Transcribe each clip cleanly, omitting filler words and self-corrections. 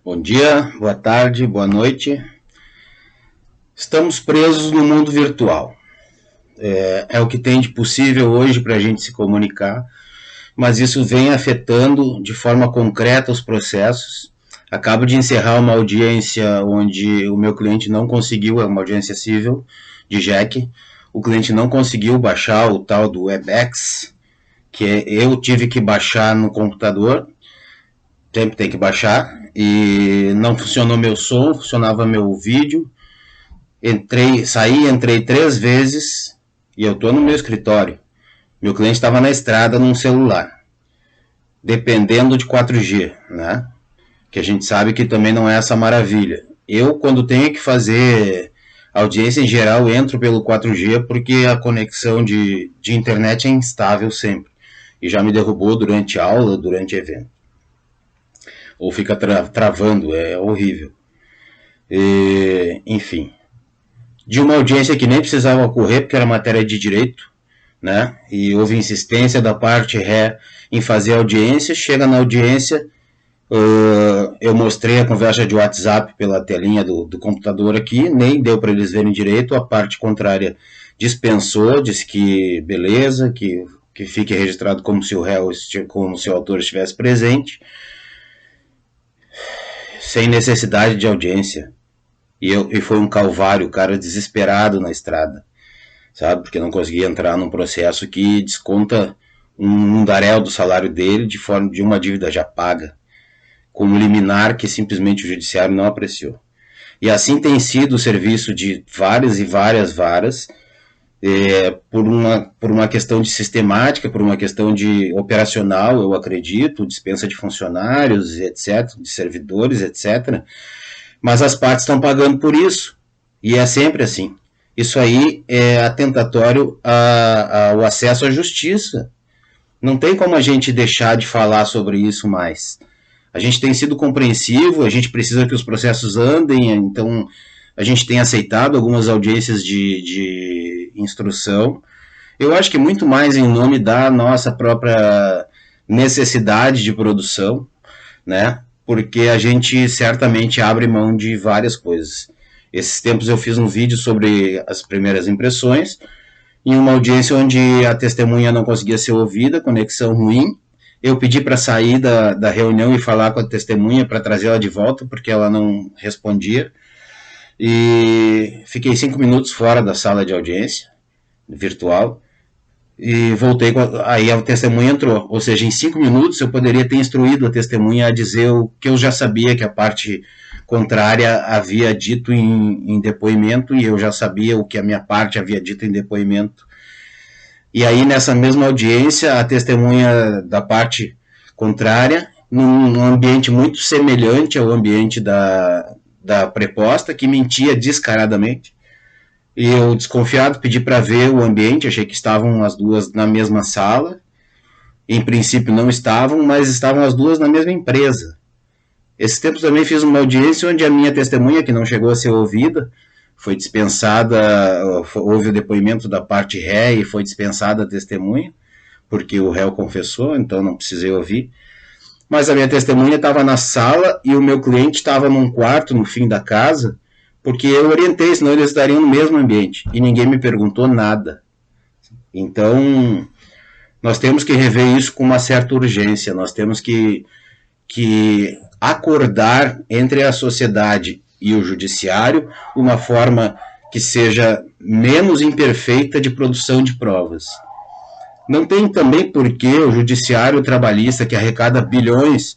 Bom dia, boa tarde, boa noite. Estamos presos no mundo virtual. É o que tem de possível hoje para a gente se comunicar, mas isso vem afetando de forma concreta os processos. Acabo de encerrar uma audiência onde o meu cliente não conseguiu, é uma audiência civil de JEC, o cliente não conseguiu baixar o tal do WebEx, que eu tive que baixar no computador, sempre tem que baixar, e não funcionou meu som, funcionava meu vídeo. Entrei 3 vezes e eu estou no meu escritório. Meu cliente estava na estrada num celular, dependendo de 4G, né? Que a gente sabe que também não é essa maravilha. Eu, quando tenho que fazer audiência em geral, entro pelo 4G porque a conexão de internet é instável sempre. E já me derrubou durante aula, durante evento. Ou fica travando, é horrível. Enfim. De uma audiência que nem precisava ocorrer, porque era matéria de direito, né? E houve insistência da parte ré em fazer audiência. Chega na audiência, eu mostrei a conversa de WhatsApp pela telinha do computador aqui, nem deu para eles verem direito. A parte contrária dispensou, disse que beleza, que fique registrado como se o réu, como se o autor estivesse presente, sem necessidade de audiência. E foi um calvário, o cara desesperado na estrada, sabe? Porque não conseguia entrar num processo que desconta um mundaréu do salário dele de forma de uma dívida já paga, como liminar que simplesmente o judiciário não apreciou. E assim tem sido o serviço de várias e várias varas, por uma questão de sistemática, por uma questão de operacional, eu acredito, dispensa de funcionários, etc., de servidores, etc., mas as partes estão pagando por isso, e é sempre assim. Isso aí é atentatório ao acesso à justiça. Não tem como a gente deixar de falar sobre isso mais. A gente tem sido compreensivo, a gente precisa que os processos andem, então a gente tem aceitado algumas audiências de instrução. Eu acho que muito mais em nome da nossa própria necessidade de produção, né? Porque a gente certamente abre mão de várias coisas. Esses tempos eu fiz um vídeo sobre as primeiras impressões, em uma audiência onde a testemunha não conseguia ser ouvida, conexão ruim. Eu pedi para sair da reunião e falar com a testemunha para trazer ela de volta, porque ela não respondia. E fiquei 5 minutos fora da sala de audiência virtual. E voltei, aí a testemunha entrou, ou seja, em 5 minutos eu poderia ter instruído a testemunha a dizer o que eu já sabia que a parte contrária havia dito em depoimento, e eu já sabia o que a minha parte havia dito em depoimento. E aí nessa mesma audiência a testemunha da parte contrária, num ambiente muito semelhante ao ambiente da preposta, que mentia descaradamente. E eu, desconfiado, pedi para ver o ambiente, achei que estavam as duas na mesma sala. Em princípio não estavam, mas estavam as duas na mesma empresa. Esses tempos também fiz uma audiência onde a minha testemunha, que não chegou a ser ouvida, foi dispensada, houve o depoimento da parte ré e foi dispensada a testemunha, porque o réu confessou, então não precisei ouvir. Mas a minha testemunha estava na sala e o meu cliente estava num quarto no fim da casa, porque eu orientei, senão eles estariam no mesmo ambiente, e ninguém me perguntou nada. Então, nós temos que rever isso com uma certa urgência, nós temos que acordar entre a sociedade e o judiciário uma forma que seja menos imperfeita de produção de provas. Não tem também por que o judiciário trabalhista, que arrecada bilhões,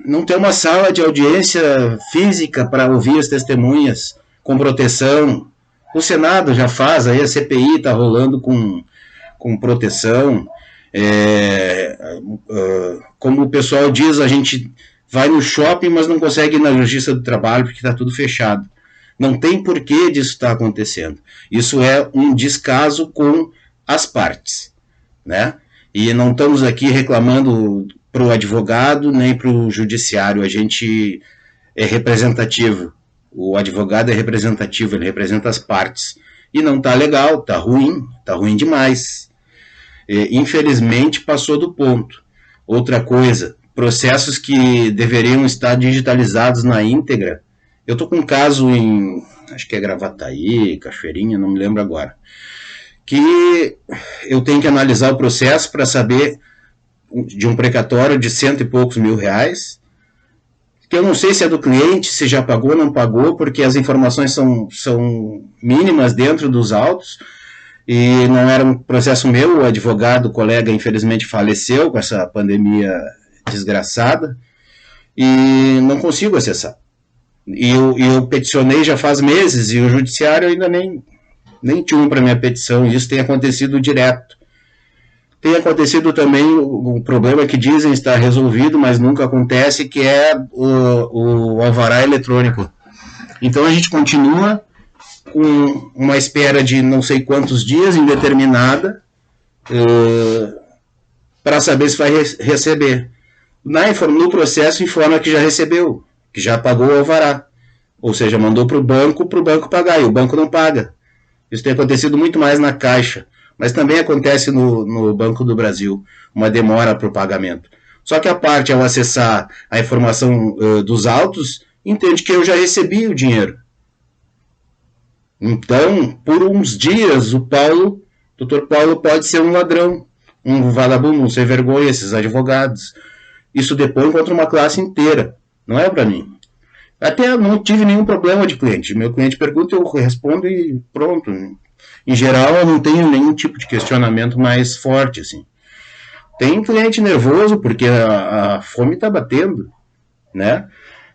não ter uma sala de audiência física para ouvir as testemunhas com proteção. O Senado já faz, aí a CPI está rolando com proteção. Como o pessoal diz, a gente vai no shopping, mas não consegue ir na Justiça do Trabalho porque está tudo fechado. Não tem porquê disso estar acontecendo. Isso é um descaso com as partes, né? E não estamos aqui reclamando para o advogado nem para o judiciário. A gente é representativo. O advogado é representativo, ele representa as partes. E não está legal, está ruim demais. Infelizmente passou do ponto. Outra coisa, processos que deveriam estar digitalizados na íntegra. Eu estou com um caso em, acho que é Gravataí, Cachoeirinha, não me lembro agora, que eu tenho que analisar o processo para saber de um precatório de cento e poucos mil reais, que eu não sei se é do cliente, se já pagou ou não pagou, porque as informações são mínimas dentro dos autos, e não era um processo meu, o advogado, o colega, infelizmente faleceu com essa pandemia desgraçada, e não consigo acessar. E eu peticionei já faz meses, e o judiciário ainda nem tinha para minha petição, e isso tem acontecido direto. Tem acontecido também o problema que dizem estar resolvido, mas nunca acontece, que é o alvará eletrônico. Então a gente continua com uma espera de não sei quantos dias, indeterminada, para saber se vai receber. No processo informa que já recebeu, que já pagou o alvará. Ou seja, mandou para o banco pagar, e o banco não paga. Isso tem acontecido muito mais na Caixa, mas também acontece no Banco do Brasil, uma demora para o pagamento. Só que a parte, ao acessar a informação dos autos, entende que eu já recebi o dinheiro. Então, por uns dias, o doutor Paulo pode ser um ladrão, um vagabundo, um sem vergonha, esses advogados. Isso depõe contra uma classe inteira, não é para mim. Até não tive nenhum problema de cliente. Meu cliente pergunta, eu respondo e pronto. Em geral, eu não tenho nenhum tipo de questionamento mais forte, assim. Tem cliente nervoso, porque a fome está batendo, né?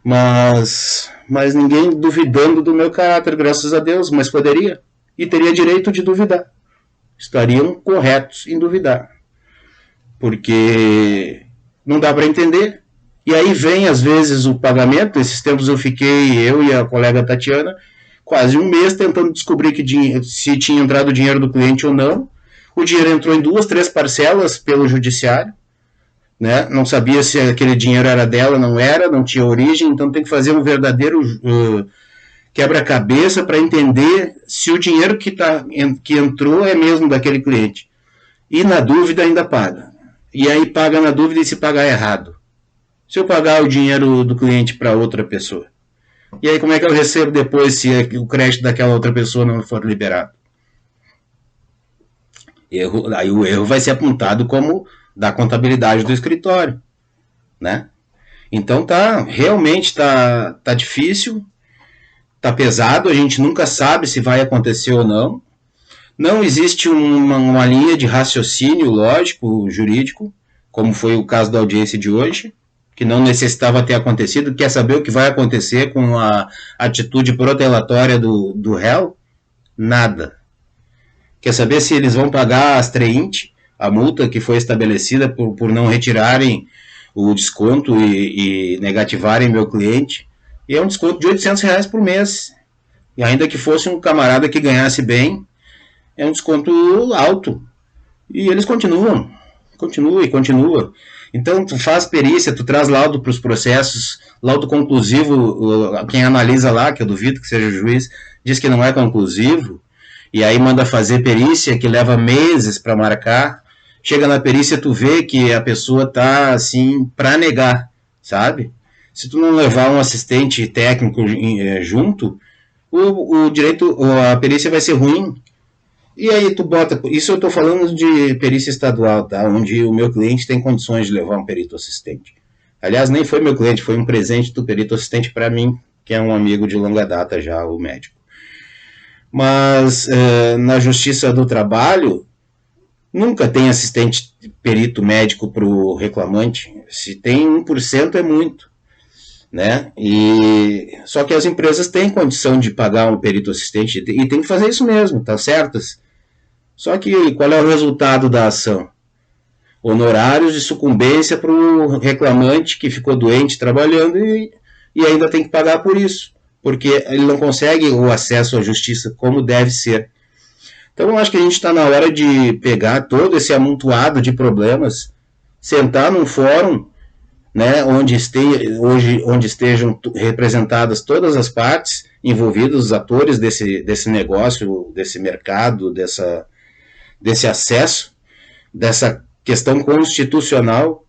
Mas ninguém duvidando do meu caráter, graças a Deus, mas poderia. E teria direito de duvidar. Estariam corretos em duvidar. Porque não dá para entender. E aí vem, às vezes, o pagamento. Esses tempos eu e a colega Tatiana, quase um mês tentando descobrir se tinha entrado o dinheiro do cliente ou não. O dinheiro entrou em 2, 3 parcelas pelo judiciário, né? Não sabia se aquele dinheiro era dela, não tinha origem, então tem que fazer um verdadeiro quebra-cabeça para entender se o dinheiro que entrou é mesmo daquele cliente. E na dúvida ainda paga. E aí paga na dúvida e se pagar errado. Se eu pagar o dinheiro do cliente para outra pessoa. E aí como é que eu recebo depois se o crédito daquela outra pessoa não for liberado? Aí o erro vai ser apontado como da contabilidade do escritório, né? Então realmente tá difícil, tá pesado, a gente nunca sabe se vai acontecer ou não. Não existe uma linha de raciocínio lógico, jurídico, como foi o caso da audiência de hoje, que não necessitava ter acontecido, quer saber o que vai acontecer com a atitude protelatória do réu? Nada. Quer saber se eles vão pagar a Astreinte, a multa que foi estabelecida por não retirarem o desconto e negativarem meu cliente? E é um desconto de R$800 por mês. E ainda que fosse um camarada que ganhasse bem, é um desconto alto. E eles continua. Então, tu faz perícia, tu traz laudo para os processos, laudo conclusivo, quem analisa lá, que eu duvido que seja juiz, diz que não é conclusivo, e aí manda fazer perícia, que leva meses para marcar. Chega na perícia, tu vê que a pessoa tá, assim, para negar, sabe? Se tu não levar um assistente técnico junto, a perícia vai ser ruim. E aí tu bota, isso eu estou falando de perícia estadual, tá? Onde o meu cliente tem condições de levar um perito assistente. Aliás, nem foi meu cliente, foi um presente do perito assistente para mim, que é um amigo de longa data já, o médico. Mas na Justiça do Trabalho, nunca tem assistente perito médico para o reclamante. Se tem 1% é muito, né? Só que as empresas têm condição de pagar um perito assistente e tem que fazer isso mesmo, tá certas? Só que qual é o resultado da ação? Honorários de sucumbência para o reclamante que ficou doente trabalhando e ainda tem que pagar por isso, porque ele não consegue o acesso à justiça como deve ser. Então eu acho que a gente está na hora de pegar todo esse amontoado de problemas, sentar num fórum, né, onde estejam representadas todas as partes envolvidas, os atores desse negócio, desse mercado, desse acesso, dessa questão constitucional,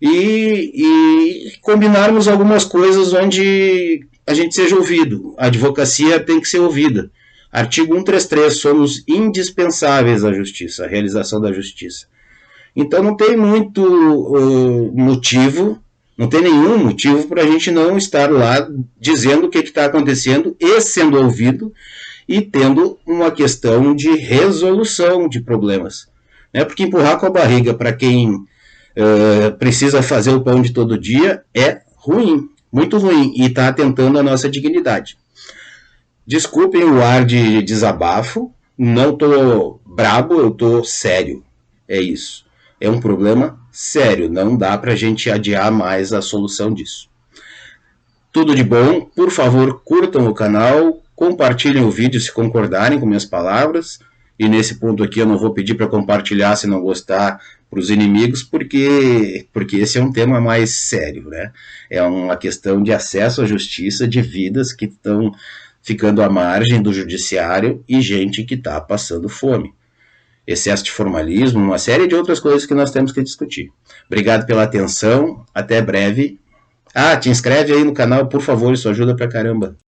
e combinarmos algumas coisas onde a gente seja ouvido. A advocacia tem que ser ouvida. Artigo 133, somos indispensáveis à justiça, à realização da justiça. Então não tem muito motivo, não tem nenhum motivo para a gente não estar lá dizendo o que está acontecendo e sendo ouvido e tendo uma questão de resolução de problemas. Porque empurrar com a barriga para quem precisa fazer o pão de todo dia é ruim, muito ruim, e está atentando a nossa dignidade. Desculpem o ar de desabafo, não estou brabo, eu estou sério. É isso. É um problema sério, não dá para a gente adiar mais a solução disso. Tudo de bom, por favor, curtam o canal, compartilhem o vídeo se concordarem com minhas palavras, e nesse ponto aqui eu não vou pedir para compartilhar se não gostar para os inimigos, porque esse é um tema mais sério, né? É uma questão de acesso à justiça, de vidas que estão ficando à margem do judiciário e gente que está passando fome. Excesso de formalismo, uma série de outras coisas que nós temos que discutir. Obrigado pela atenção, até breve. Te inscreve aí no canal, por favor, isso ajuda pra caramba.